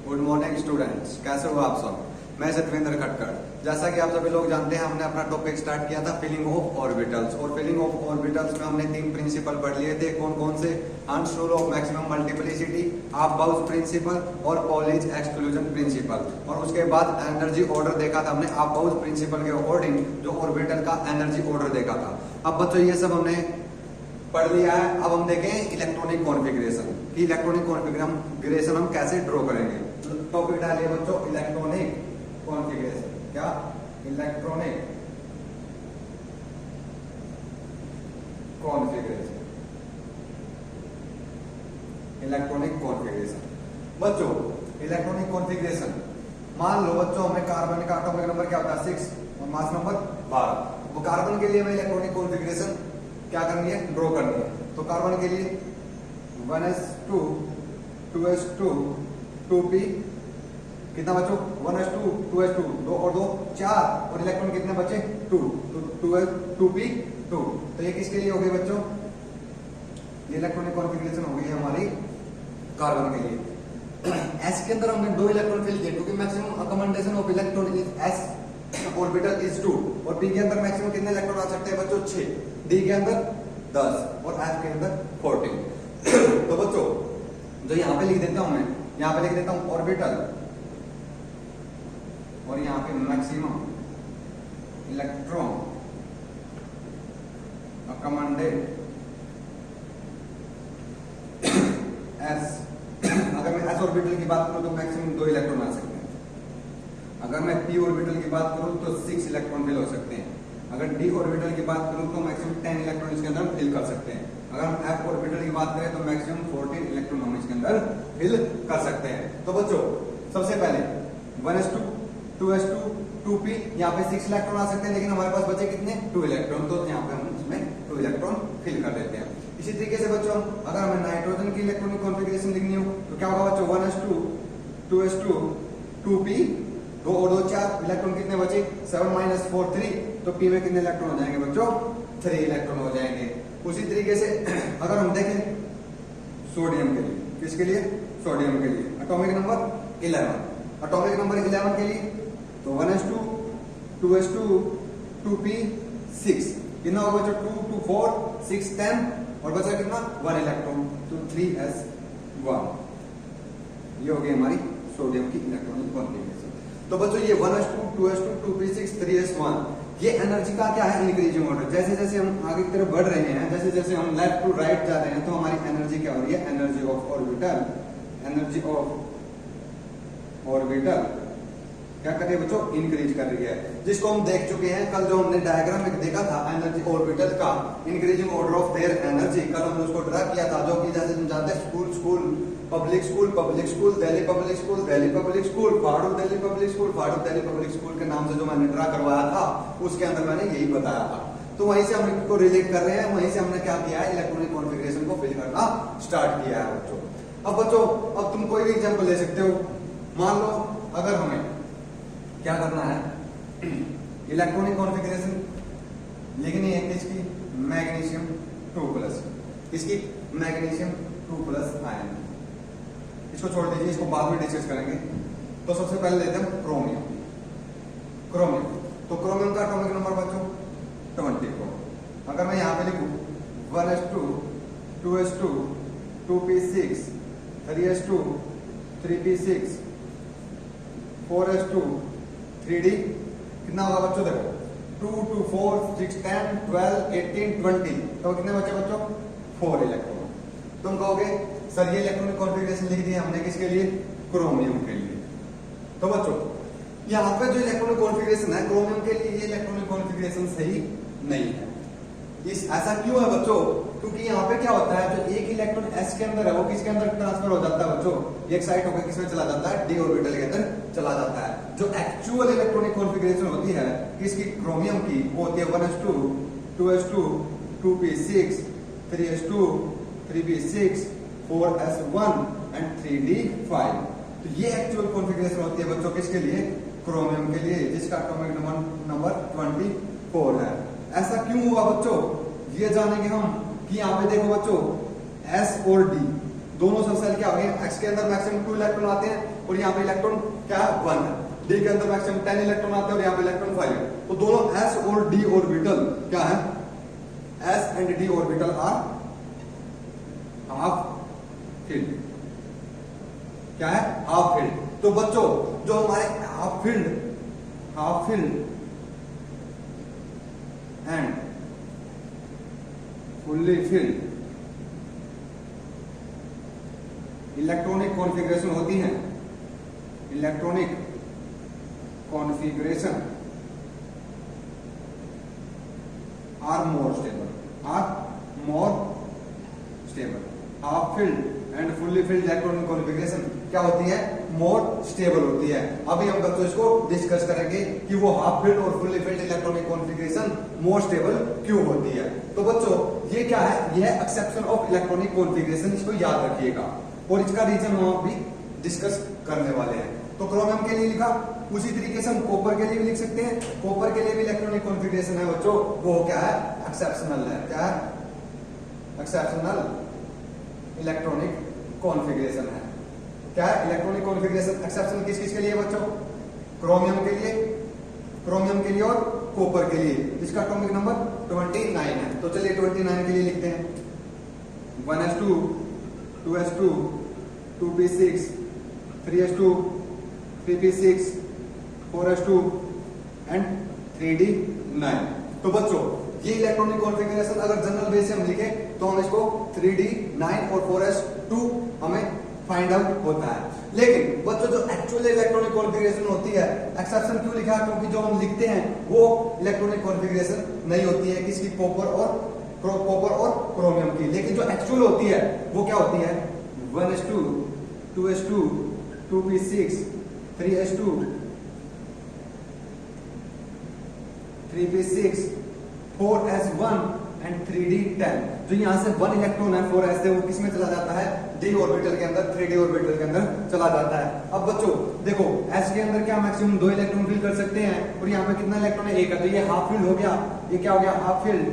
Good morning students, कैसे हो आप सब। मैं सतविंदर खटकर। जैसा कि आप सभी लोग जानते हैं, हमने अपना टॉपिक स्टार्ट किया था फिलिंग ऑफ ऑर्बिटल्स, और फिलिंग ऑफ ऑर्बिटल्स में हमने 3 प्रिंसिपल पढ़ लिए थे। कौन कौन से? Hund's rule of maximum multiplicity, Aufbau principle और पॉलिज एक्सक्लूजन प्रिंसिपल। और उसके बाद एनर्जी ऑर्डर देखा था हमने अबाउट प्रिंसिपल के अकॉर्डिंग, जो ऑर्बिटल का एनर्जी ऑर्डर देखा था। अब बच्चों ये सब हमने पढ़ लिया है। अब हम देखें इलेक्ट्रॉनिक कॉन्फ़िगरेशन कि इलेक्ट्रॉनिक कॉन्फ़िगरेशन हम कैसे ड्रॉ करेंगे। टॉपिक डालिए बच्चों इलेक्ट्रॉनिक कॉन्फ़िगरेशन। क्या? Electronic configuration. इलेक्ट्रॉनिक कॉन्फ़िगरेशन बच्चों, इलेक्ट्रॉनिक कॉन्फ़िगरेशन। मान लो बच्चों हमें कार्बन का एटॉमिक नंबर क्या होता है 6 और मास नंबर 12। वो कार्बन के लिए हमें इलेक्ट्रॉनिक कॉन्फ़िगरेशन क्या करनी है? ड्रॉ करनी है। तो कार्बन के लिए 1s2 2s2 2p कितना बच्चों? 1s2 2s2 2 और 2 4 और इलेक्ट्रॉन कितने बचे? 2 तो 2p2। तो ये किसके लिए हो गई बच्चों? ये इलेक्ट्रॉनिक कॉन्फ़िगरेशन हो गई है हमारी कार्बन के लिए। s के अंदर हमने 2 इलेक्ट्रॉन फिल किए क्योंकि maximum accommodation of electron is s orbital is 2, और p के अंदर मैक्सिमम कितने इलेक्ट्रॉन आ सकते हैं बच्चों? 6, d के अंदर 10 और f के अंदर 14। तो बच्चों जो यहाँ पे लिख देता हूं मैं, यहाँ पे लिख देता हूं ऑर्बिटल और यहाँ पे मैक्सिमम इलेक्ट्रॉन अकोमोडेड s। अगर मैं s ऑर्बिटल की बात करूं तो मैक्सिमम 2 इलेक्ट्रॉन आ सकते हैं। अगर मैं p ऑर्बिटल की बात करूं तो 6 इलेक्ट्रॉन फिल हो सकते हैं। अगर d ऑर्बिटल की बात करूं तो मैक्सिमम 10 इलेक्ट्रॉन इसके अंदर फिल कर सकते हैं। अगर हम f ऑर्बिटल की बात करें तो मैक्सिमम 14 इलेक्ट्रॉन हम इसके अंदर फिल कर सकते हैं। तो बच्चों सबसे पहले 1s2 2s2 2p, यहाँ पे 6 इलेक्ट्रॉन आ सकते हैं, लेकिन हमारे पास बचे कितने? 2 इलेक्ट्रॉन। तो यहाँ पे हम इसमें 2 इलेक्ट्रॉन फिल कर देते हैं। इसी तरीके से बच्चों अगर हमें नाइट्रोजन की इलेक्ट्रॉनिक कॉन्फ़िगरेशन लिखनी हो तो क्या होगा बच्चों? 1s2 2s2 2p 2 और 2 4 इलेक्ट्रॉन कितने बचे? 7 - 4 3। तो p में कितने इलेक्ट्रॉन हो जाएंगे बच्चों? 3 इलेक्ट्रॉन हो जाएंगे। उसी तरीके से अगर हम देखें सोडियम के लिए, किसके लिए? सोडियम के लिए एटॉमिक नंबर 11। एटॉमिक नंबर 11 के लिए तो 1s2 2s2 2p 6 कितना होगा बच्चों? 2 2 4 6 10 और बचा कितना? 1 इलेक्ट्रॉन, तो 3s1। ये हो गई हमारी सोडियम की इलेक्ट्रॉनिक कॉन्फ़िगरेशन। तो बच्चों ये 1s2 2s2 2p6 3s1 ये एनर्जी का क्या है? Increasing order. जैसे जैसे हम आगे की तरफ बढ़ रहे हैं, जैसे जैसे हम लेफ्ट टू राइट जा रहे हैं, तो हमारी एनर्जी क्या हो रही है? Energy of orbital, energy of orbital क्या कर रही है बच्चों? इंक्रीज कर रही है, जिसको हम देख चुके हैं कल जो हमने डायग्राम में देखा था एनर्जी ऑर्बिटल का increasing order of their energy. कल हमने उसको ड्रा किया था, जो कि जैसे हम जानते हैं school school public school public school Delhi public school Delhi public school फाड़ू दिल्ली पब्लिक स्कूल फाड़ू दिल्ली पब्लिक स्कूल के नाम से जो मैंने ड्रा करवाया था, उसके अंदर मैंने यही बताया था। तो वहीं से हम इनको रिलेट कर रहे हैं, वहीं से हमने क्या किया है? इलेक्ट्रॉनिक कॉन्फ़िगरेशन को फिल करना स्टार्ट किया है बच्चों। अब बच्चों अब तुम कोई भी एग्जाम्पल ले सकते हो। मान लो अगर हमें क्या करना है? इलेक्ट्रॉनिक कॉन्फ़िगरेशन लिखनी है किसकी? मैग्नीशियम 2+, इसकी मैग्नीशियम 2+ आयन। इसको छोड़ दीजिए, इसको बाद में डिस्कस करेंगे। तो सबसे पहले लेते हैं क्रोमियम। क्रोमियम तो क्रोमियम का एटॉमिक नंबर बच्चों 24। अगर मैं यहाँ पे लिखूं 1s2 2s2 2p6 3s2 3p6 4s2 3d कितना होगा बच्चों? देखो 2 2 4 6 10 12 18 20 तो कितने बचे बच्चों? 4 इलेक्ट्रॉन। तुम कहोगे सर ये इलेक्ट्रॉनिक कॉन्फ़िगरेशन लिख दिया हमने किसके लिए? क्रोमियम के लिए। तो बच्चों यहाँ पे जो इलेक्ट्रॉनिक कॉन्फ़िगरेशन है क्रोमियम के लिए, ये इलेक्ट्रॉनिक कॉन्फ़िगरेशन सही नहीं है। ऐसा क्यों है बच्चों? क्योंकि यहाँ पे क्या होता है, जो एक इलेक्ट्रॉन s के अंदर है वो किसके अंदर ट्रांसफर हो जाता है बच्चों? एक साइड होकर किसमें चला जाता है? d ऑर्बिटल के अंदर चला जाता है। जो एक्चुअल इलेक्ट्रॉनिक कॉन्फ़िगरेशन होती है किसकी? क्रोमियम की, वो होती है 1s2 2s2 2p6 3s2 3p6 4s1 and 3d5। तो ये एक्चुअल कॉन्फ़िगरेशन होती है बच्चों किसके लिए? क्रोमियम के लिए, जिसका एटॉमिक नंबर 24 है। ऐसा क्यों हुआ बच्चों? ये जानेंगे हम कि यहाँ पे देखो बच्चों S और D दोनों सब सेल क्या हो गए, एक्स के अंदर मैक्सिमम 2 इलेक्ट्रॉन आते हैं और यहाँ पे इलेक्ट्रॉन क्या है 1 है, डी के अंदर मैक्सिमम 10 इलेक्ट्रॉन आते हैं और यहाँ पे इलेक्ट्रॉन 5 है। तो दोनों एस और डी ऑर्बिटल क्या है, s and d orbital are half filled, क्या है हाफ फील्ड। तो बच्चों जो हमारे half filled and fully filled electronic configuration होती है, electronic configuration are more stable. Half filled and fully filled electronic configuration क्या होती है, मोर स्टेबल होती है। अभी हम बच्चों इसको डिस्कस करेंगे कि वो हाफ फील्ड और fully filled electronic configuration more stable क्यों होती है। तो बच्चों ये क्या है, यह एक्सेप्शन ऑफ इलेक्ट्रॉनिक कॉन्फ़िगरेशन, इसको याद रखिएगा और इसका रीजन हम अभी डिस्कस करने वाले हैं। तो क्रोमियम के लिए लिखा, उसी तरीके से हम कॉपर के लिए भी लिख सकते हैं। कॉपर के लिए भी इलेक्ट्रॉनिक कॉन्फ़िगरेशन है बच्चों, वो क्या है, एक्सेप्शनल है। क्या है, एक्सेप्शनल इलेक्ट्रॉनिक कॉन्फ़िगरेशन है। क्या है, इलेक्ट्रॉनिक कॉन्फ़िगरेशन एक्सेप्शनल किस किस के लिए बच्चों, क्रोमियम के लिए और कॉपर के लिए। इसका एटॉमिक नंबर 29 है। तो चलिए 29 के लिए लिखते हैं, 1s2 2s2 2p6 3s2 3p6 4s2 and 3d9। तो बच्चों ये इलेक्ट्रॉनिक कॉन्फ़िगरेशन अगर जनरल बेस से हम लिखे तो हम इसको 3d9 और 4s2 हमें फाइंड आउट होता है। लेकिन बच्चों जो एक्चुअल इलेक्ट्रॉनिक कॉन्फ़िगरेशन होती है, एक्सेप्शन क्यों लिखा, क्योंकि जो हम लिखते हैं वो इलेक्ट्रॉनिक कॉन्फ़िगरेशन नहीं होती है किसकी, कॉपर और क्रोमियम की। लेकिन जो एक्चुअल होती है वो क्या होती है, 1s2 2s2 2p6 3s2 3p6 4s1 and 3d10। जो यहाँ से 1 इलेक्ट्रॉन है 4s से, वो किसमें चला जाता है, d ऑर्बिटल के अंदर, 3d ऑर्बिटल के अंदर चला जाता है। अब बच्चों देखो s के अंदर क्या मैक्सिमम 2 इलेक्ट्रॉन फिल कर सकते हैं और यहाँ पे कितना इलेक्ट्रॉन है, 1 है। तो ये हाफ फील्ड हो गया, ये क्या हो गया, हाफ फील्ड।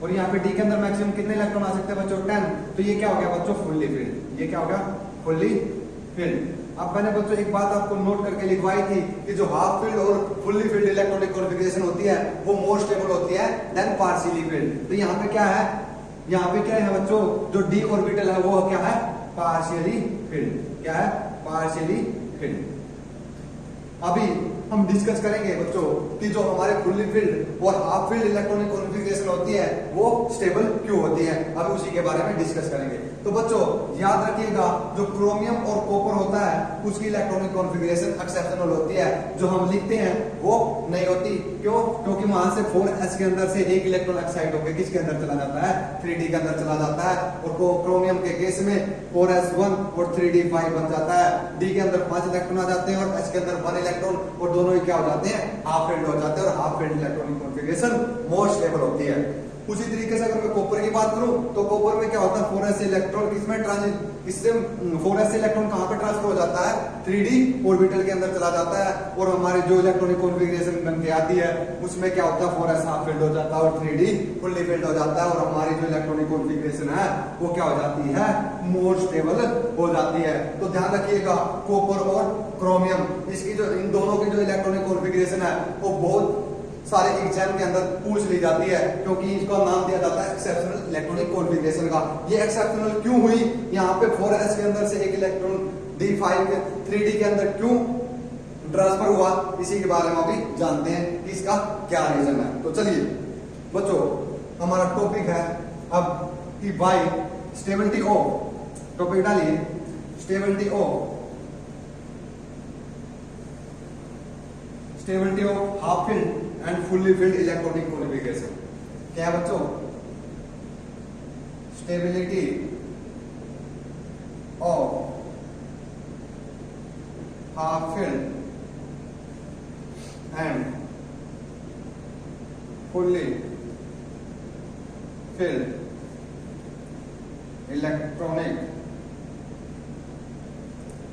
और यहाँ पे d के अंदर मैक्सिमम कितने इलेक्ट्रॉन आ सकते हैं बच्चों, 10। तो ये क्या हो गया बच्चों, फुल्ली फील्ड। ये क्या हो गया, फुल्ली फील्ड। अब मैंने बच्चों एक बात आपको नोट करके लिखवाई थी कि जो हाफ फील्ड और फुल्ली फील्ड इलेक्ट्रॉनिक कॉन्फ़िगरेशन होती है वो मोर स्टेबल होती है देन पार्शियली फील्ड। तो यहाँ पे क्या है, यहाँ पे क्या है बच्चों, जो डी ऑर्बिटल है वो क्या है, पार्शियली फील्ड। क्या है, पार्शियली फील्ड। अभी हम डिस्कस करेंगे बच्चों कि जो हमारे फुल्ली फील्ड और हाफ फील्ड इलेक्ट्रॉनिक कॉन्फ़िगरेशन होती है वो स्टेबल क्यों होती है, अभी उसी के बारे में डिस्कस करेंगे। तो बच्चों याद रखिएगा, जो क्रोमियम और कॉपर होता है उसकी इलेक्ट्रॉनिक कॉन्फ़िगरेशन एक्सेप्शनल होती है, जो हम लिखते हैं वो नहीं होती। क्यों, क्योंकि वहां से 4s के अंदर से एक इलेक्ट्रॉन एक्साइट होकर किसके अंदर चला जाता है, 3d के अंदर चला जाता है। और क्रोमियम के केस में 4s1 और 3d5 बन जाता है। d के अंदर 5 इलेक्ट्रॉन आ जाते हैं और s के अंदर 1 इलेक्ट्रॉन, और दोनों ही क्या हो जाते हैं, हाफ फील्ड हो जाते हैं। और half field electronic configuration more stable होती है। उसी तरीके से अगर मैं कॉपर की बात करूं तो कॉपर में क्या होता है, 4s इलेक्ट्रॉन किसमें इससे 4s इलेक्ट्रॉन कहां पे ट्रांसफर हो जाता है, 3d ऑर्बिटल के अंदर चला जाता है। और हमारी जो इलेक्ट्रॉनिक कॉन्फ़िगरेशन बन के आती है उसमें क्या होता है, 4s हाफ फील्ड हो जाता है और 3d फुल्ली फील्ड हो जाता है। और हमारी जो इलेक्ट्रॉनिक कॉन्फ़िगरेशन है वो क्या हो जाती है, मोर स्टेबल हो जाती है। तो ध्यान रखिएगा, कॉपर और क्रोमियम, इसकी जो इन दोनों की जो इलेक्ट्रॉनिक कॉन्फ़िगरेशन है वो बहुत सारे एग्जाम के अंदर पूछ ली जाती है, क्योंकि इसका नाम दिया जाता है एक्सेप्शनल इलेक्ट्रॉनिक कॉन्फ़िगरेशन का। ये एक्सेप्शनल क्यों हुई, यहाँ पे 4s के अंदर से एक इलेक्ट्रॉन d5 के 3d के अंदर क्यों ट्रांसफर हुआ, इसी के बारे में अभी जानते हैं कि इसका क्या रीजन है। तो चलिए बच्चों हमारा टॉपिक है अब कि बाय स्टेबिलिटी ऑफ, टॉपिक डालिए stability of half filled and fully filled electronic configuration. क्या है बच्चों, stability of half filled and fully filled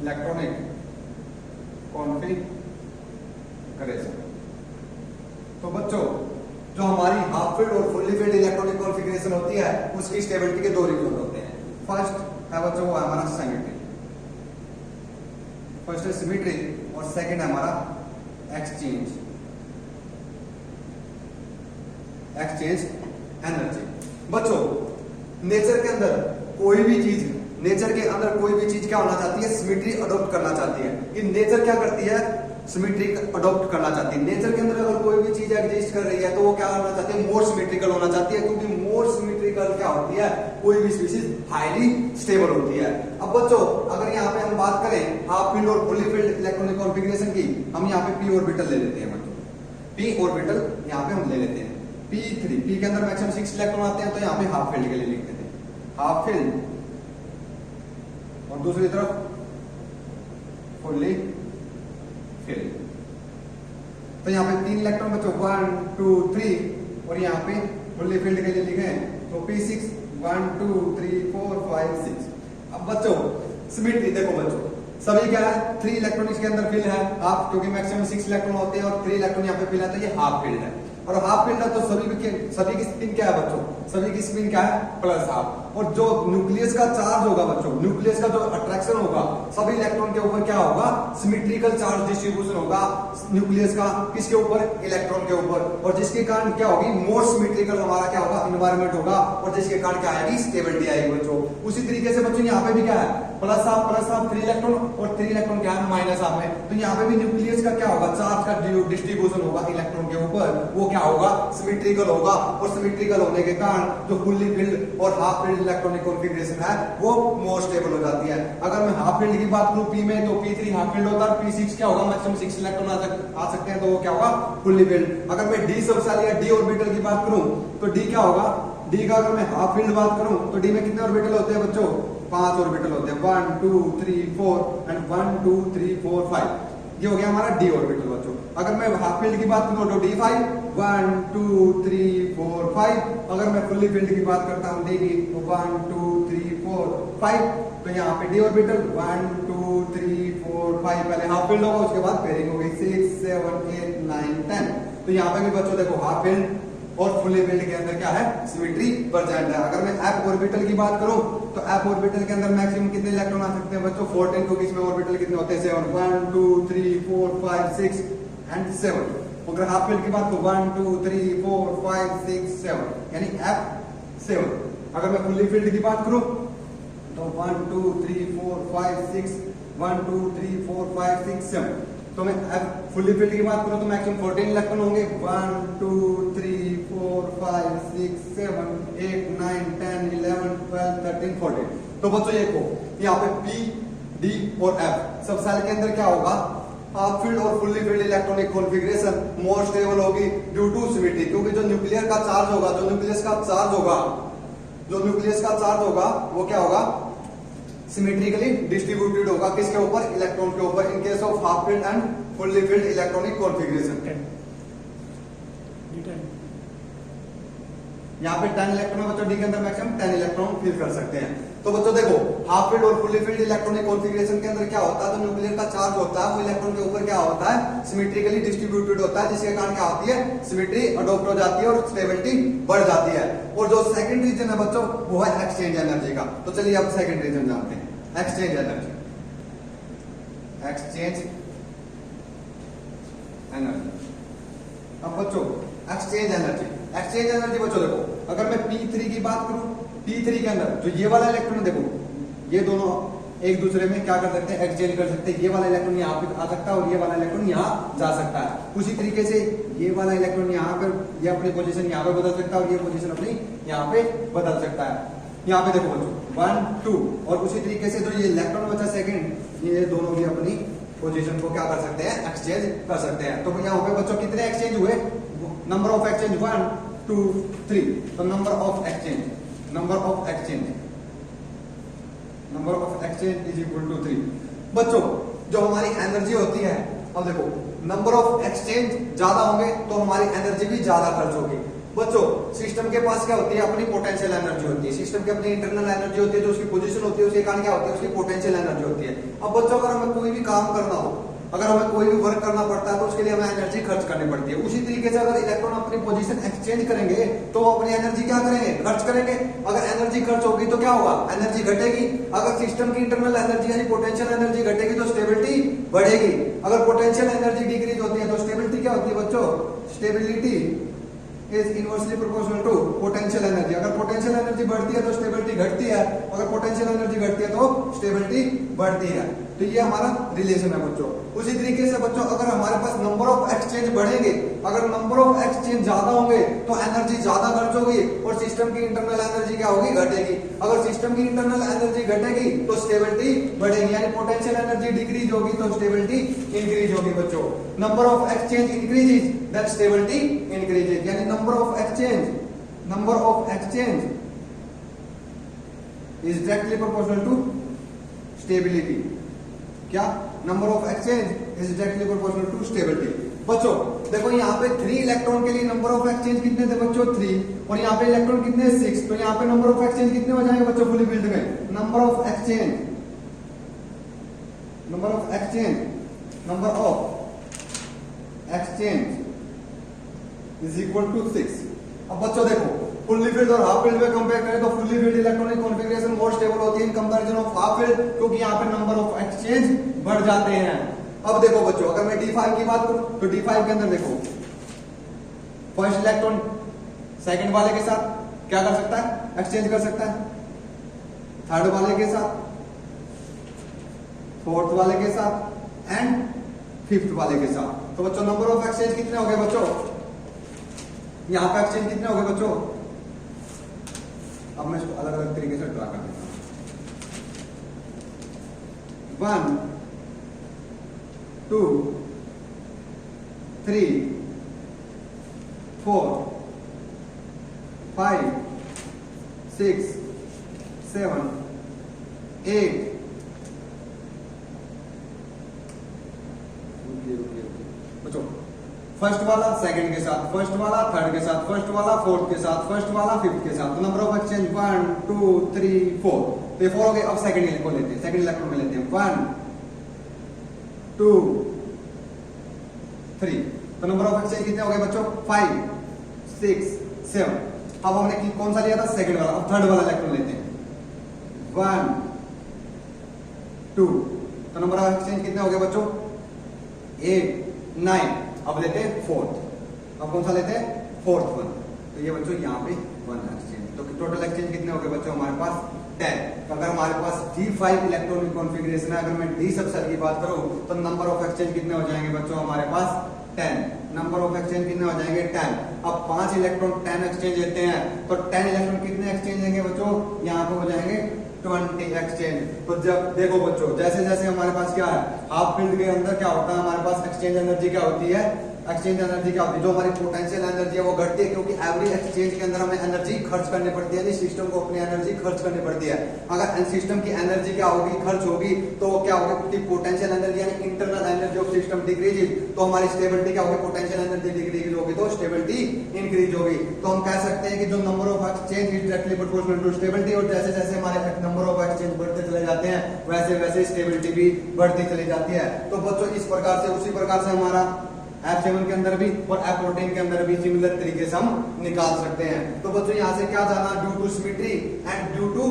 electronic configuration. तो बच्चों जो हमारी हाफ फील्ड और फुल्ली फील्ड इलेक्ट्रॉनिक कॉन्फ़िगरेशन होती है उसकी स्टेबिलिटी के 2 रीजन होते हैं। फर्स्ट है बच्चों वो है हमारा सिमेट्री, फर्स्ट है सिमेट्री और सेकंड है हमारा एक्सचेंज एनर्जी। बच्चों नेचर के अंदर कोई भी चीज, नेचर के अंदर कोई भी चीज क्या होना चाहती है, सिमेट्री अडॉप्ट करना चाहती है। कि नेचर क्या करती है, सिमेट्री अडॉप्ट करना चाहती है। नेचर के अंदर अगर कोई भी चीज एग्जिस्ट कर रही है तो वो क्या करना चाहती है, मोर सिमेट्रिकल होना चाहती है, क्योंकि मोर सिमेट्रिकल क्या होती है, कोई भी स्पीशीज हाईली स्टेबल होती है। अब बच्चों अगर यहाँ पे हम बात करें हाफ फील्ड और फुली फील्ड इलेक्ट्रॉनिक कॉन्फ़िगरेशन की, हम यहाँ पे पी ऑर्बिटल ले लेते हैं। बच्चों पी ऑर्बिटल यहाँ पे हम ले लेते हैं, P3, P के अंदर मैक्सिमम 6 इलेक्ट्रॉन आते हैं, तो यहाँ पे हाफ फील्ड के लिए लिख देते हैं हाफ फील्ड, और दूसरी तरफ फुल्ली फील्ड। तो यहाँ पे 3 इलेक्ट्रॉन बच्चों 1 2 3, और यहाँ पे फुल्ली फील्ड के लिए लिखे हैं तो P6 1 2 3 4 5 6। अब बच्चों सिमेट्री देखो बच्चों, सभी क्या है 3 इलेक्ट्रॉन इसके अंदर फील्ड है हाफ, क्योंकि मैक्सिमम 6 इलेक्ट्रॉन होते हैं और 3 इलेक्ट्रॉन यहाँ पे फील्ड है, तो ये हाफ फील्ड है। और हाफ फील्ड है तो सभी की स्पिन क्या है बच्चों, सभी की स्पिन क्या है प्लस हाफ। और जो न्यूक्लियस का चार्ज होगा बच्चों, न्यूक्लियस का जो अट्रैक्शन होगा सभी इलेक्ट्रॉन के ऊपर क्या होगा, सिमेट्रिकल चार्ज डिस्ट्रीब्यूशन होगा न्यूक्लियस का, किसके ऊपर, इलेक्ट्रॉन के ऊपर। और जिसके कारण क्या होगी, मोर सिमेट्रिकल हमारा क्या होगा, एनवायरनमेंट होगा, और जिसके कारण क्या आएगी, स्टेबिलिटी आएगी बच्चों। उसी तरीके से बच्चों यहाँ पे भी क्या है, प्लस हाफ 3 इलेक्ट्रॉन, और 3 इलेक्ट्रॉन क्या है माइनस हाफ में। तो यहाँ पे भी न्यूक्लियस का क्या होगा, चार्ज का डिस्ट्रीब्यूशन होगा इलेक्ट्रॉन के ऊपर, वो क्या होगा, सिमेट्रिकल होगा। और सिमेट्रिकल होने के कारण जो फुल्ली फील्ड और हाफ फील्ड इलेक्ट्रॉनिक कॉन्फ़िगरेशन है वो मोर स्टेबल हो जाती है। अगर मैं हाफ फील्ड की बात करूं पी में, तो P3 हाफ फील्ड होता है, P6 क्या होगा, मैक्सिमम 6 इलेक्ट्रॉन आ सकते हैं, तो वो क्या होगा, फुल्ली फील्ड। अगर मैं डी सबशेल या डी ऑर्बिटल की बात करूं तो डी क्या होगा, डी का अगर मैं हाफ फील्ड बात करूं तो डी में कितने ऑर्बिटल होते हैं बच्चों, 5 ऑर्बिटल होते हैं, 1 2 3 4 एंड 1 2 3 4 5। ये हो गया हमारा डी ऑर्बिटल बच्चों। अगर मैं हाफ फील्ड की बात करूं तो D5 1 2 3 4 5। अगर मैं फुल्ली फील्ड की बात करता हूं डी की तो 1 2 3 4 5। तो यहाँ पे डी ऑर्बिटल 1 2 3 4 5, पहले हाफ फील्ड होगा, उसके बाद पेयरिंग होगी 6 7 8 9 10। तो यहाँ पे भी बच्चों देखो हाफ फील्ड और फुल्ली फील्ड के अंदर क्या है, सिमेट्री प्रेजेंट है। अगर मैं एफ ऑर्बिटल की बात करूं तो एफ ऑर्बिटल के अंदर मैक्सिमम कितने इलेक्ट्रॉन आ सकते हैं बच्चों, 14, क्योंकि इसमें ऑर्बिटल कितने होते हैं 7, 1 2 3 4 5 6 एंड 7। अगर हाफ फील्ड की बात करूं 1 2 3 4 5 6 7, यानी एफ 7। अगर मैं फुल्ली फील्ड की बात करूं तो 1 2 3 4 5 6 1 2 3 4 5 6 7। तो मैं फुल्ली फील्ड की बात करूं तो मैक्सिमम 14 इलेक्ट्रॉन होंगे, 1 2 3 4 5 6 7 8 9 10 11 12 13 14। तो बच्चों ये को यहाँ पे पी डी और एफ सब सेल के अंदर क्या होगा, हाफ फील्ड और fully filled electronic configuration more stable होगी ड्यू टू सिमेट्री, क्योंकि जो न्यूक्लियर का चार्ज होगा, जो न्यूक्लियस का चार्ज होगा वो क्या होगा, सिमेट्रिकली डिस्ट्रीब्यूटेड होगा, किसके ऊपर, इलेक्ट्रॉन के ऊपर, in case of half filled and fully filled electronic configuration. यहाँ पे 10 इलेक्ट्रॉन है बच्चों, डी के अंदर मैक्सिमम 10 इलेक्ट्रॉन फिल कर सकते हैं। तो बच्चों देखो हाफ फील्ड और फुल्ली फील्ड इलेक्ट्रॉनिक कॉन्फ़िगरेशन के अंदर क्या होता है, तो न्यूक्लियर का चार्ज होता है वो इलेक्ट्रॉन के ऊपर क्या होता है, सिमेट्रिकली डिस्ट्रीब्यूटेड होता है, जिसके कारण क्या होती है, सिमेट्री अडॉप्ट हो जाती है और स्टेबिलिटी बढ़ जाती है। और जो सेकंड रीजन है बच्चों वो है एक्सचेंज एनर्जी का। तो चलिए अब सेकंड रीजन जानते हैं, एक्सचेंज एनर्जी। अब बच्चों एक्सचेंज एनर्जी बच्चों देखो, अगर मैं P3 की बात करूं, P3 के अंदर जो ये वाला इलेक्ट्रॉन देखो, ये दोनों एक दूसरे में क्या कर सकते हैं, एक्सचेंज कर सकते हैं। ये वाला इलेक्ट्रॉन यहाँ पे आ सकता है और ये वाला इलेक्ट्रॉन यहाँ जा सकता है। उसी तरीके से ये वाला इलेक्ट्रॉन यहाँ पर, ये अपनी पोजीशन यहाँ पे बदल सकता है और ये पोजीशन अपनी यहाँ पे बदल सकता है। यहाँ पे देखो बच्चों 1 2, और उसी तरीके से जो ये इलेक्ट्रॉन बचा सेकंड, ये दोनों भी अपनी पोजीशन को क्या कर सकते हैं, एक्सचेंज कर सकते हैं। तो यहाँ पे बच्चों कितने एक्सचेंज हुए, नंबर ऑफ एक्सचेंज 1 2 3। तो number of exchange is equal to 3। बच्चों जो हमारी एनर्जी होती है, अब देखो नंबर ऑफ एक्सचेंज ज्यादा होंगे तो हमारी एनर्जी भी ज्यादा खर्च होगी। बच्चों सिस्टम के पास क्या होती है, अपनी पोटेंशियल एनर्जी होती है, सिस्टम की अपनी इंटरनल एनर्जी होती है, जो उसकी पोजीशन होती है उसके कारण क्या होती है, उसकी पोटेंशियल एनर्जी होती है। अब बच्चों अगर हमें कोई भी काम करना हो अगर हमें कोई भी वर्क करना पड़ता है तो उसके लिए हमें एनर्जी खर्च करनी पड़ती है। उसी तरीके से अगर इलेक्ट्रॉन अपनी पोजीशन एक्सचेंज करेंगे तो वो अपनी एनर्जी क्या करेंगे, खर्च करेंगे। अगर एनर्जी खर्च होगी तो क्या होगा, एनर्जी घटेगी। अगर सिस्टम की इंटरनल एनर्जी यानी पोटेंशियल एनर्जी घटेगी तो स्टेबिलिटी बढ़ेगी। अगर पोटेंशियल एनर्जी डिक्रीज होती है तो स्टेबिलिटी क्या होती है बच्चों, stability is inversely proportional to potential energy. अगर पोटेंशियल एनर्जी बढ़ती है तो स्टेबिलिटी घटती है, अगर पोटेंशियल एनर्जी घटती है तो स्टेबिलिटी बढ़ती है। तो ये हमारा रिलेशन है बच्चों। उसी तरीके से बच्चों अगर हमारे पास नंबर ऑफ एक्सचेंज बढ़ेंगे, अगर नंबर ऑफ एक्सचेंज ज्यादा होंगे तो एनर्जी ज्यादा खर्च होगी और सिस्टम की इंटरनल एनर्जी क्या होगी, घटेगी। अगर सिस्टम की इंटरनल एनर्जी घटेगी तो स्टेबिलिटी बढ़ेगी, यानी पोटेंशियल एनर्जी डिक्रीज होगी तो स्टेबिलिटी इंक्रीज होगी बच्चों। Number of exchange increases then stability increases, यानी number of exchange is directly proportional to stability. क्या, number of exchange is directly proportional to stability. बच्चों देखो यहाँ पे 3 इलेक्ट्रॉन के लिए नंबर ऑफ एक्सचेंज कितने थे बच्चों, 3, और यहाँ पे इलेक्ट्रॉन कितने, 6। तो यहाँ पे नंबर ऑफ एक्सचेंज कितने हो जाएंगे बच्चों फुली फिल्ड में, number of exchange is equal to 6। अब बच्चों देखो फुल्ली फील्ड और हाफ फील्ड में कंपेयर करें तो fully filled electronic configuration more stable होती है in comparison of half filled, क्योंकि यहाँ पे नंबर ऑफ एक्सचेंज बढ़ जाते हैं। अब देखो बच्चों अगर मैं D5 की बात करूं तो D5 के अंदर देखो फर्स्ट इलेक्ट्रॉन सेकंड वाले के साथ क्या कर सकता है, एक्सचेंज कर सकता है, थर्ड वाले के साथ, फोर्थ वाले के साथ एंड फिफ्थ वाले के साथ। तो बच्चों नंबर ऑफ एक्सचेंज कितने हो गए बच्चों, यहां पे एक्सचेंज कितने हो गए बच्चों। अब मैं इसको अलग अलग तरीके से ड्रा कर देता हूं। 1 2 3 4 5 6 7 8 बच्चों फर्स्ट वाला सेकंड के साथ, फर्स्ट वाला थर्ड के साथ, फर्स्ट वाला फोर्थ के साथ, फर्स्ट वाला फिफ्थ के साथ। तो नंबर ऑफ एक्सचेंज 1 2 3 4, तो ये 4 हो गए। अब सेकंड को लेते हैं, सेकंड इलेक्ट्रॉन में लेते हैं 1 2 3। तो नंबर ऑफ एक्सचेंज कितने हो गए बच्चों, 5 6 7। अब हमने कौन सा लिया था, सेकंड वाला। अब थर्ड वाला इलेक्ट्रॉन लेते हैं 1 2। तो नंबर ऑफ एक्सचेंज कितने हो गए बच्चों, 8 9। अब लेते हैं फोर्थ। अब कौन सा लेते हैं, फोर्थ वन। तो ये बच्चों यहाँ पे 1 एक्सचेंज। तो टोटल एक्सचेंज कितने हो गए बच्चों हमारे पास, 10। तो अगर हमारे पास D5 इलेक्ट्रॉनिक कॉन्फ़िगरेशन है, अगर मैं D सबसेट की बात करूं तो नंबर ऑफ एक्सचेंज कितने हो जाएंगे बच्चों हमारे पास, 10। नंबर ऑफ एक्सचेंज कितने हो जाएंगे, 10। अब 5 इलेक्ट्रॉन 10 एक्सचेंज लेते हैं तो 10 इलेक्ट्रॉन कितने एक्सचेंज लेंगे बच्चों, यहाँ पे हो जाएंगे 20 एक्सचेंज। तो जब देखो बच्चों जैसे जैसे हमारे पास क्या है, हाफ फील्ड के अंदर क्या होता है, हमारे पास एक्सचेंज एनर्जी क्या होती है, एक्सचेंज एनर्जी क्या होती है, जो हमारी पोटेंशियल एनर्जी है वो घटती है, क्योंकि एवरी एक्सचेंज के अंदर हमें एनर्जी खर्च करनी पड़ती है, यानी सिस्टम को अपनी एनर्जी खर्च करनी पड़ती है। अगर सिस्टम की एनर्जी क्या होगी, खर्च होगी, तो क्या होगी, क्योंकि पोटेंशियल एनर्जी यानी internal energy of system decrease, तो हमारी स्टेबिलिटी क्या होगी, पोटेंशियल एनर्जी डिक्रीज होगी तो स्टेबिलिटी इंक्रीज होगी। तो हम कह सकते हैं कि जो number of exchange is directly proportional to stability, और जैसे जैसे हमारे नंबर ऑफ एक्सचेंज बढ़ते चले जाते हैं वैसे वैसे स्टेबिलिटी भी बढ़ती चली जाती है। तो बच्चों इस प्रकार से, उसी प्रकार से हमारा F7 के अंदर भी और F14 के अंदर भी सिमिलर तरीके से हम निकाल सकते हैं। तो बच्चों यहाँ से क्या जाना, due to symmetry and due to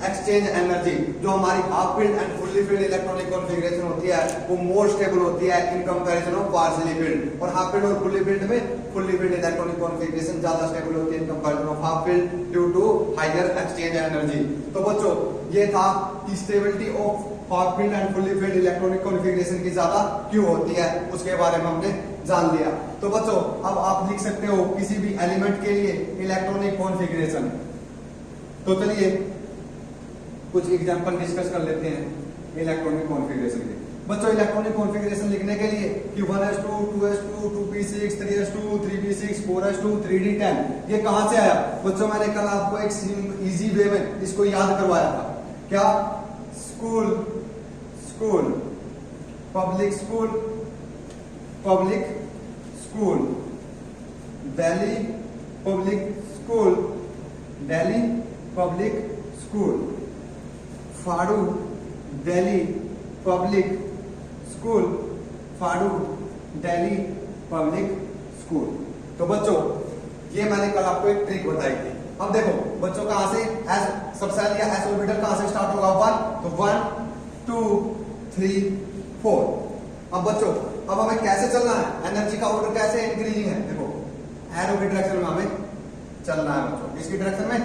exchange energy, जो हमारी half filled and fully filled electronic configuration होती है वो मोर स्टेबल होती है in comparison of partially filled, और हाफ फील्ड और फुल्ली फील्ड में फुल्ली फील्ड इलेक्ट्रॉनिक कॉन्फ़िगरेशन ज्यादा स्टेबल होती है in comparison of half filled due to higher exchange energy. तो बच्चों ये था कि stability of half filled and fully filled electronic configuration की ज्यादा क्यों होती है, उसके बारे में हमने जान लिया। तो बच्चों अब आप लिख सकते हो किसी भी एलिमेंट के लिए इलेक्ट्रॉनिक कॉन्फ़िगरेशन। तो चलिए कुछ एग्जांपल डिस्कस कर लेते हैं इलेक्ट्रॉनिक कॉन्फ़िगरेशन के। बच्चों इलेक्ट्रॉनिक कॉन्फ़िगरेशन लिखने के लिए कि 1s2 2s2 2p6 3s2 3p6 4s2 3d10 ये कहां से आया बच्चों, मैंने कल आपको एक इजी वे में इसको याद करवाया था। क्या, school school public school public school, Delhi public school Delhi public school, फाड़ू दिल्ली पब्लिक स्कूल फाड़ू दिल्ली पब्लिक स्कूल। तो बच्चों ये मैंने कल आपको एक ट्रिक बताई थी। अब देखो बच्चों कहां से एस सबसेल या एस ऑर्बिटल कहां से स्टार्ट होगा 1, तो 1 2 3 4। अब बच्चों अब हमें कैसे चलना है, एनर्जी का ऑर्डर कैसे इंक्रीजिंग है, देखो एरो की डायरेक्शन में हमें चलना है बच्चों। किसकी डायरेक्शन में,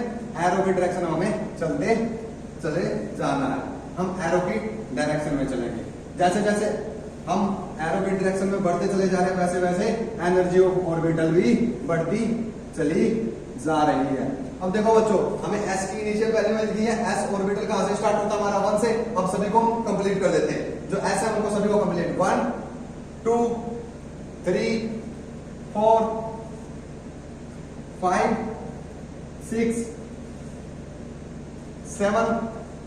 एरो की डायरेक्शन में हमें चलते चले जाना है। हम एरो की डायरेक्शन में चलेंगे, जैसे जैसे हम एरो की डायरेक्शन में बढ़ते चले जा रहे हैं वैसे वैसे एनर्जी ऑफ ऑर्बिटल भी बढ़ती चली जा रही है। अब देखो बच्चों हमें एस की नीचे पहले मिल गई है, एस ऑर्बिटल कहां से स्टार्ट होता है हमारा 1 से। अब सभी को कंप्लीट कर देते हैं, जो एस है उनको सभी को कंप्लीट 1 2 3 4 5 6 7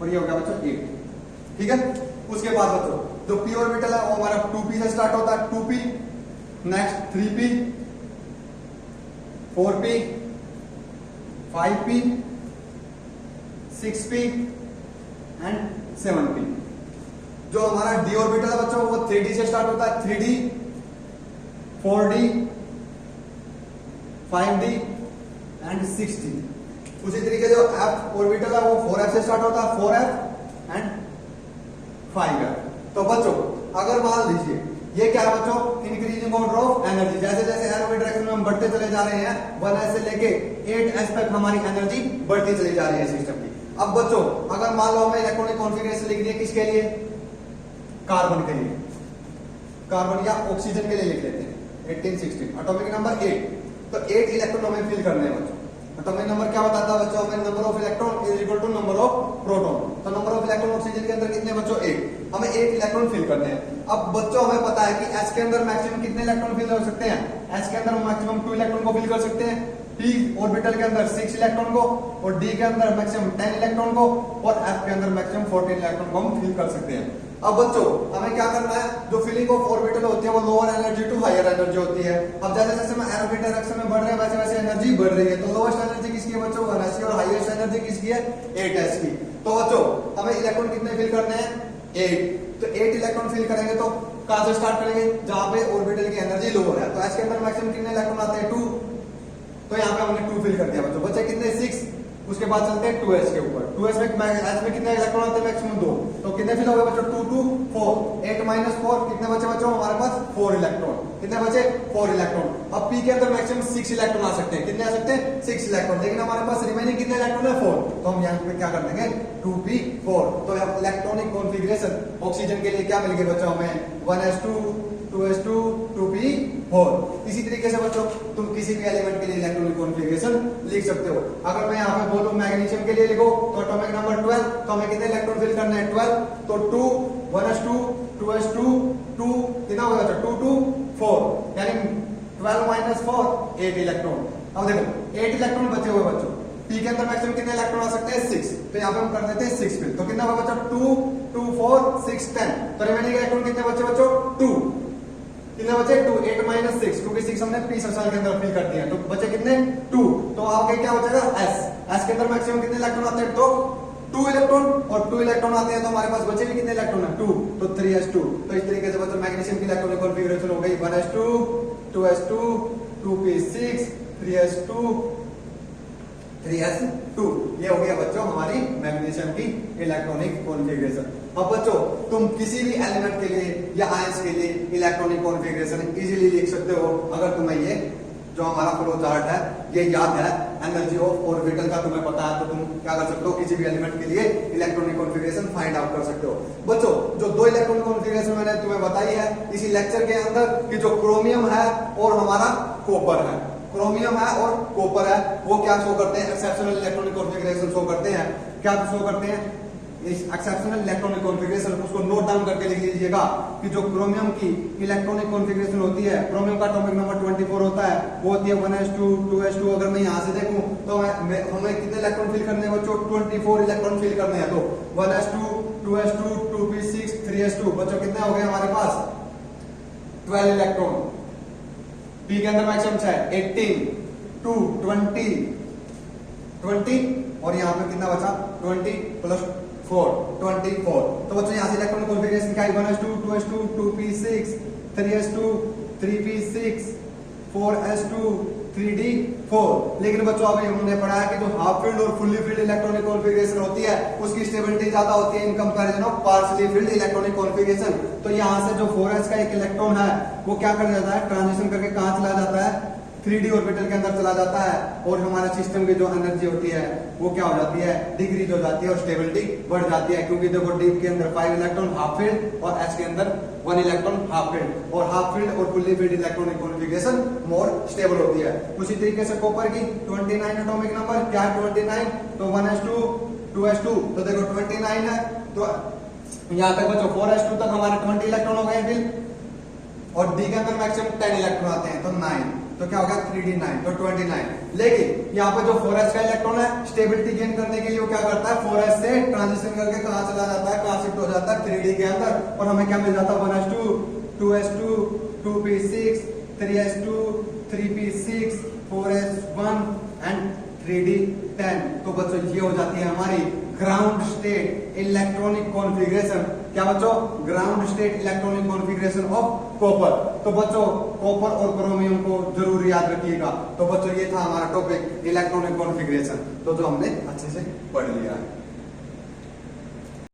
और ये हो गया बच्चों 8। ठीक है, उसके बाद बच्चों जो पी ऑर्बिटल है वो हमारा 2p से स्टार्ट होता है, 2p next 3p 4p 5p 6p and 7p। जो हमारा डी ऑर्बिटल है बच्चों वो 3d से स्टार्ट होता है, 3d 4d 5d and 6d। उसी तरीके जो एफ ऑर्बिटल है वो 4f से स्टार्ट होता है, 4f एंड 5f। तो बच्चों अगर मान लीजिए ये क्या है बच्चों, इंक्रीजिंग ऑर्डर ऑफ एनर्जी, जैसे जैसे एरो की डायरेक्शन में हम बढ़ते चले जा रहे हैं 1s से लेके 8s तक हमारी एनर्जी बढ़ती चली जा रही है सिस्टम की। अब बच्चों अगर मान लो हमें इलेक्ट्रॉनिक कॉन्फ़िगरेशन लिख दिया किसके लिए, कार्बन के लिए, कार्बन या ऑक्सीजन के लिए लिख लेते हैं 18 16 एटॉमिक नंबर 8। तो 8 इलेक्ट्रॉन हमें फिल करने हैं बच्चों। एटॉमिक नंबर क्या बताता है बच्चों, हमें number of electron is equal to number of proton. तो नंबर ऑफ इलेक्ट्रॉन ऑक्सीजन के अंदर कितने बच्चों 8, हमें 8 इलेक्ट्रॉन फिल करने हैं। अब बच्चों हमें पता है कि एस के अंदर मैक्सिमम कितने इलेक्ट्रॉन फिल कर सकते हैं, एस के अंदर हम मैक्सिमम 2 इलेक्ट्रॉन को फिल कर सकते हैं, पी ऑर्बिटल के अंदर 6 इलेक्ट्रॉन को, और डी के अंदर मैक्सिमम 10 इलेक्ट्रॉन को, और एफ के अंदर मैक्सिमम 14 इलेक्ट्रॉन को हम फिल कर सकते हैं। अब बच्चों हमें क्या करना है, जो फिलिंग ऑफ ऑर्बिटल होती है वो lower energy to higher energy होती है। अब जैसे जैसे हम एरो की डायरेक्शन में बढ़ रहे हैं वैसे वैसे एनर्जी बढ़ रही है। तो लोएस्ट एनर्जी किसकी है बच्चों 1s की, और हाईएस्ट एनर्जी किसकी है 8s की। तो बच्चों हमें इलेक्ट्रॉन कितने फिल करने हैं 8। तो 8 इलेक्ट्रॉन फिल करेंगे तो कहां से स्टार्ट करेंगे, जहां पे ऑर्बिटल की एनर्जी लोअर है। तो एस के अंदर मैक्सिमम कितने इलेक्ट्रॉन आते हैं 2, तो यहाँ पे हमने 2 फिल कर दिया बच्चों। बच्चे कितने 6, उसके बाद चलते हैं 2s के ऊपर। 2s में एस में कितने इलेक्ट्रॉन आते हैं मैक्सिमम 2, तो कितने फिल हो गए बच्चों 2 2 4 8 माइनस 4 कितने बचे बच्चों हमारे पास 4 इलेक्ट्रॉन। कितने बचे 4 इलेक्ट्रॉन। अब पी के अंदर मैक्सिमम 6 इलेक्ट्रॉन आ सकते हैं, कितने आ सकते हैं 6 इलेक्ट्रॉन, लेकिन हमारे पास रिमेनिंग कितने इलेक्ट्रॉन है 4। तो हम यहाँ पे क्या कर देंगे 2p4। तो इलेक्ट्रॉनिक कॉन्फ़िगरेशन ऑक्सीजन के लिए क्या मिल गए बच्चों हमें 1s2 2s2 2p4। इसी तरीके से बच्चों तुम किसी भी एलिमेंट के लिए इलेक्ट्रॉनिक कॉन्फ़िगरेशन लिख सकते हो। अगर मैं यहाँ पे बोलूं मैग्नीशियम के लिए लिखो तो एटॉमिक नंबर 12, तो हमें कितने इलेक्ट्रॉन फिल करने हैं 12। तो 2 1s2 2s2 2 कितना होगा बच्चों 2 2 4, यानी 12 माइनस 4 8 इलेक्ट्रॉन। अब देखो 8 इलेक्ट्रॉन बचे हुए बच्चों, पी के अंदर मैक्सिमम कितने इलेक्ट्रॉन आ सकते हैं 6। तो यहाँ पे हम कर देते हैं 6 फिल। तो कितना होगा बच्चों 2 2 4 6 10। तो रिमेनिंग इलेक्ट्रॉन कितने बचे बच्चों 2, कितने बचे 2 8 माइनस 6, क्योंकि 6 हमने पी सबसेल के अंदर फिल कर दिया। तो बचे कितने 2। तो आगे क्या हो जाएगा एस के अंदर मैक्सिमम कितने इलेक्ट्रॉन आते हैं, तो 2 इलेक्ट्रॉन, और 2 इलेक्ट्रॉन आते हैं तो हमारे पास बचे भी कितने इलेक्ट्रॉन है 2, तो 3s2। तो इस तरीके से बच्चों मैग्नीशियम की इलेक्ट्रॉनिक कॉन्फ़िगरेशन हो गई 1s2 2s2 2p6 3s2 3s2। ये हो गया बच्चों हमारी मैग्नीशियम की इलेक्ट्रॉनिक कॉन्फ़िगरेशन। अब बच्चों तुम किसी भी एलिमेंट के लिए या आयंस के लिए इलेक्ट्रॉनिक कॉन्फ़िगरेशन इजीली लिख सकते हो, अगर तुम्हें ये जो हमारा फ्लो चार्ट है ये याद है, एनर्जी ऑफ ऑर्बिटल का तुम्हें पता है, तो तुम क्या कर सकते हो किसी भी एलिमेंट के लिए इलेक्ट्रॉनिक कॉन्फ़िगरेशन फाइंड आउट कर सकते हो। बच्चों जो 2 इलेक्ट्रॉनिक कॉन्फ़िगरेशन मैंने तुम्हें बताई है इसी लेक्चर के अंदर, कि जो क्रोमियम है और हमारा कॉपर है, क्रोमियम है और कॉपर है, वो क्या शो करते हैं एक्सेप्शनल इलेक्ट्रॉनिक कॉन्फ़िगरेशन शो करते हैं। क्या शो करते हैं इस एक्सेप्शनल इलेक्ट्रॉनिक कॉन्फ़िगरेशन, उसको नोट डाउन करके लिख लीजिएगा कि जो क्रोमियम की इलेक्ट्रॉनिक कॉन्फ़िगरेशन होती है, क्रोमियम का एटॉमिक नंबर 24 होता है, वो होती है 1s2 2s2। अगर मैं यहां से देखूं तो हमें कितने इलेक्ट्रॉन फिल करने हैं बच्चों 24 इलेक्ट्रॉन फिल करने हैं। तो 1s2 2s2 2p6 3s2 बच्चों कितने हो गए हमारे पास 12 इलेक्ट्रॉन। पी के अंदर मैक्सिमम है 18 2 20 और यहाँ पे कितना बचा 20 प्लस 4 24। तो बच्चों यहाँ से इलेक्ट्रॉनिक कॉन्फ़िगरेशन क्या है 1s2 2s2 2p6 3s2 3p6 4s2 3d4। लेकिन बच्चों अभी हमने पढ़ा है कि जो हाफ फील्ड और फुल्ली फील्ड इलेक्ट्रॉनिक कॉन्फ़िगरेशन होती है उसकी स्टेबिलिटी ज्यादा होती है in comparison of partially field electronic configuration. तो यहाँ से जो 4s का एक इलेक्ट्रॉन है वो क्या कर जाता है, ट्रांजिशन करके कहाँ चला जाता है, 3d ऑर्बिटल के अंदर चला जाता है और हमारे सिस्टम की जो एनर्जी होती है वो क्या हो जाती है, डिक्रीज हो जाती है और स्टेबिलिटी बढ़ जाती है। क्योंकि देखो डी के अंदर 5 इलेक्ट्रॉन हाफ फील्ड और एच के अंदर 1 इलेक्ट्रॉन हाफ फील्ड, और हाफ फील्ड और fully filled electronic configuration more stable होती है। उसी तरीके से कॉपर की 29 एटॉमिक नंबर, क्या 29, तो 1s2 2s2, तो देखो 29 है तो यहाँ तक बच्चों 4s2 तक हमारे 20 इलेक्ट्रॉन हो गए फिर, और डी के अंदर मैक्सिमम 10 इलेक्ट्रॉन आते हैं तो 9, तो क्या हो गया 3d9, तो 29। लेकिन यहाँ पे जो 4s का इलेक्ट्रॉन है स्टेबिलिटी गेन करने के लिए वो क्या करता है, 4s से ट्रांजिशन करके कहाँ चला जाता है, कहाँ शिफ्ट हो जाता है 3d के अंदर, और हमें क्या मिल जाता है 1s2 2s2 2p6 3s2 3p6 4s1 and 3d10। तो बच्चों ये हो जाती है हमारी ग्राउंड स्टेट इलेक्ट्रॉनिक कॉन्फ़िगरेशन। क्या बच्चों, ground state electronic configuration of copper. तो बच्चों कॉपर और क्रोमियम को जरूर याद रखिएगा। तो बच्चों ये था हमारा टॉपिक इलेक्ट्रॉनिक कॉन्फ़िगरेशन, तो जो हमने अच्छे से पढ़ लिया है।